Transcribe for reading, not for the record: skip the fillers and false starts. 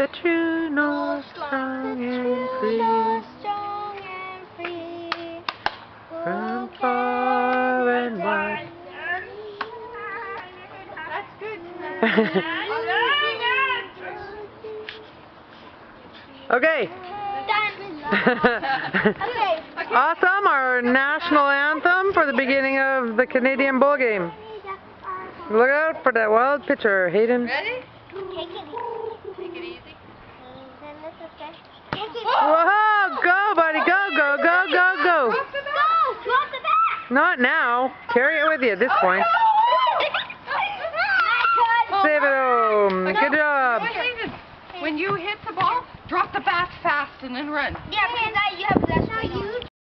the true north, strong and free. Strong and free. From far and wide. That's good. Okay. Okay. Awesome, our national anthem for the beginning of the Canadian Bowl game. Look out for that wild pitcher, Hayden. Ready? Take it easy. Take it easy. Then this is good. Take it easy. Whoa, go buddy, go, go, go, go, go. Go! Drop the bat! Not now. Carry it with you at this point. Save it home. Good job. When you hit the ball, drop the bat fast and then run. Yeah, because you have less weight on it.